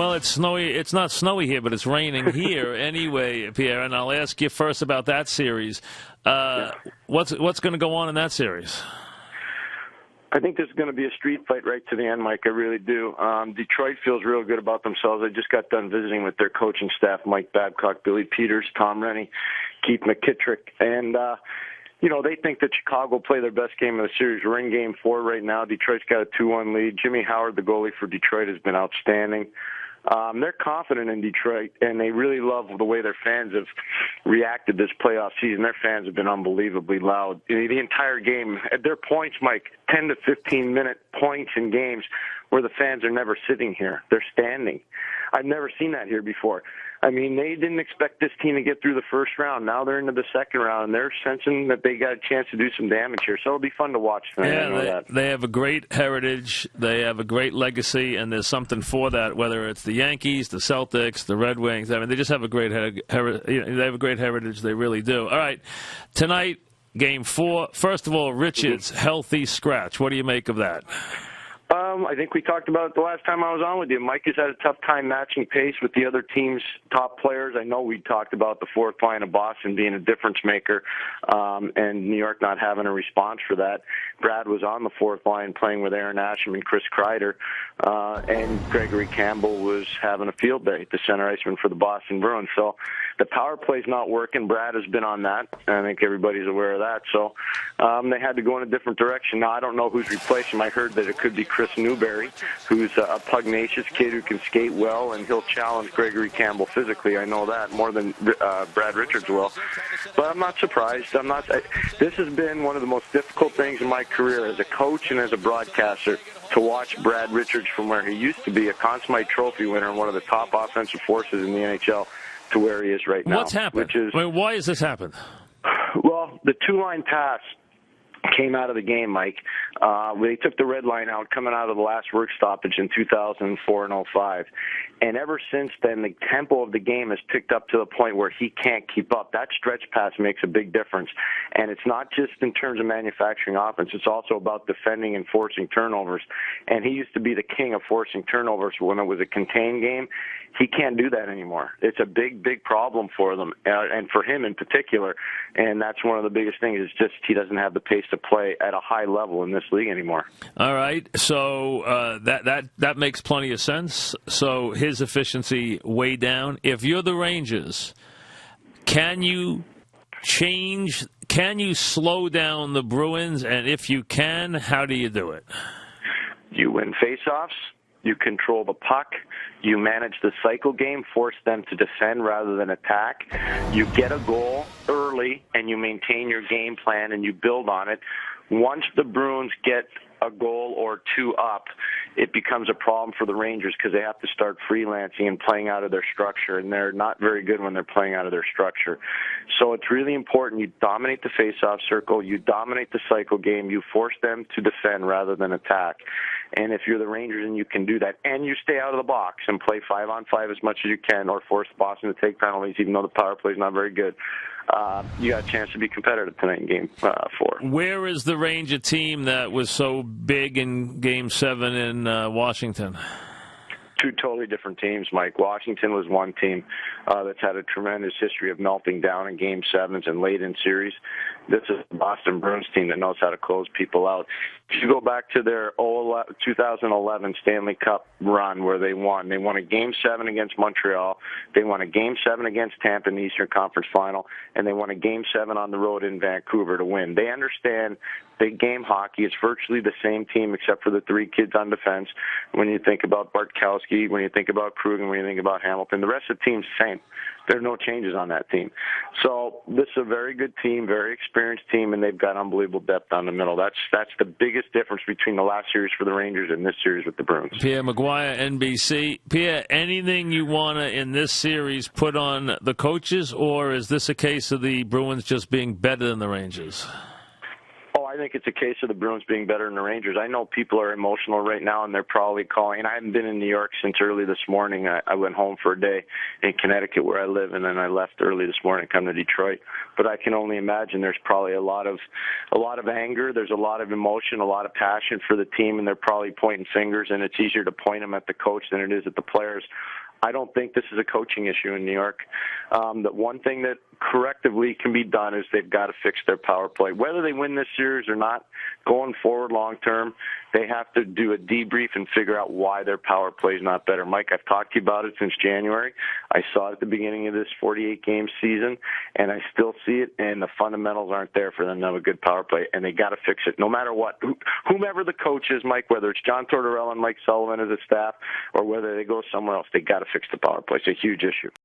Well, it's snowy. It's not snowy here, but it's raining here anyway, Pierre. And I'll ask you first about that series. What's going to go on in that series? I think there's going to be a street fight right to the end, Mike. I really do. Detroit feels real good about themselves. I just got done visiting with their coaching staff, Mike Babcock, Billy Peters, Tom Rennie, Keith McKittrick. And, they think that Chicago will play their best game of the series. We're in Game 4 right now. Detroit's got a 2-1 lead. Jimmy Howard, the goalie for Detroit, has been outstanding. They're confident in Detroit, and they really love the way their fans have reacted this playoff season. Their fans have been unbelievably loud. The entire game, their points, Mike, 10 to 15-minute points in games where the fans are never sitting here. They're standing. I've never seen that here before. I mean, they didn't expect this team to get through the first round. Now they're into the second round, and they're sensing that they got a chance to do some damage here. So it'll be fun to watch tonight. Yeah, they have a great heritage. They have a great legacy, and there's something for that, whether it's the Yankees, the Celtics, the Red Wings. I mean, they just have a great heritage. They really do. All right, tonight, Game 4. First of all, Richards, healthy scratch. What do you make of that? I think we talked about it the last time I was on with you. Mike has had a tough time matching pace with the other team's top players. I know we talked about the fourth line of Boston being a difference maker, and New York not having a response for that. Brad was on the fourth line playing with Aaron Asham and Chris Kreider, and Gregory Campbell was having a field day, the center iceman for the Boston Bruins. So the power play's not working. Brad has been on that. I think everybody's aware of that. So they had to go in a different direction. Now, I don't know who's replacing him. I heard that it could be Chris Newberry, who's a pugnacious kid who can skate well, and he'll challenge Gregory Campbell physically. I know that more than Brad Richards will. But I'm not surprised. This has been one of the most difficult things in my career as a coach and as a broadcaster to watch Brad Richards from where he used to be a Conn Smythe Trophy winner and one of the top offensive forces in the NHL to where he is right now. What's happened? Why has this happened? Well, the two-line pass came out of the game, Mike. They took the red line out coming out of the last work stoppage in 2004 and 05. And ever since then, the tempo of the game has picked up to the point where he can't keep up. That stretch pass makes a big difference. And it's not just in terms of manufacturing offense. It's also about defending and forcing turnovers. And he used to be the king of forcing turnovers when it was a contained game. He can't do that anymore. It's a big, big problem for them, and for him in particular. And that's one of the biggest things. It's just he doesn't have the pace to play at a high level in this league anymore. All right, so that makes plenty of sense. So his efficiency way down. If you're the Rangers, can you change? Can you slow down the Bruins? And if you can, how do you do it? You win faceoffs. You control the puck. You manage the cycle game, force them to defend rather than attack. You get a goal early, and you maintain your game plan, and you build on it. Once the Bruins get a goal or two up, it becomes a problem for the Rangers because they have to start freelancing and playing out of their structure, and they're not very good when they're playing out of their structure. So it's really important you dominate the face-off circle, you dominate the cycle game, you force them to defend rather than attack. And if you're the Rangers and you can do that, and you stay out of the box and play 5-on-5 as much as you can, or force Boston to take penalties even though the power play is not very good, you got a chance to be competitive tonight in Game 4. Where is the Ranger team that was so big in Game 7 in Washington? Two totally different teams, Mike. Washington was one team that's had a tremendous history of melting down in Game 7s and late in series. This is the Boston Bruins team that knows how to close people out. If you go back to their 2011 Stanley Cup run where they won a Game 7 against Montreal, they won a Game 7 against Tampa in the Eastern Conference Final, and they won a Game 7 on the road in Vancouver to win. They understand big game hockey. It's virtually the same team except for the three kids on defense. When you think about Bartkowski, when you think about Krug, when you think about Hamilton, the rest of the team's the same. There are no changes on that team. So this is a very good team, very experienced team, and they've got unbelievable depth down the middle. That's the biggest difference between the last series for the Rangers and this series with the Bruins. Pierre McGuire, NBC. Pierre, anything you want to, in this series, put on the coaches, or is this a case of the Bruins just being better than the Rangers? I I think it's a case of the Bruins being better than the Rangers. I know people are emotional right now, and they're probably calling. And I haven't been in New York since early this morning. I went home for a day in Connecticut where I live, and then I left early this morning to come to Detroit. But I can only imagine there's probably a lot of anger. There's a lot of emotion, a lot of passion for the team, and they're probably pointing fingers, and it's easier to point them at the coach than it is at the players. I don't think this is a coaching issue in New York. The one thing that correctively can be done is they've got to fix their power play. Whether they win this series or not, going forward long term, they have to do a debrief and figure out why their power play is not better. Mike, I've talked to you about it since January. I saw it at the beginning of this 48-game season, and I still see it, and the fundamentals aren't there for them to have a good power play, and they got to fix it no matter what. Whomever the coach is, Mike, whether it's John Tortorella and Mike Sullivan as a staff or whether they go somewhere else, they got to fix the power play. It's a huge issue.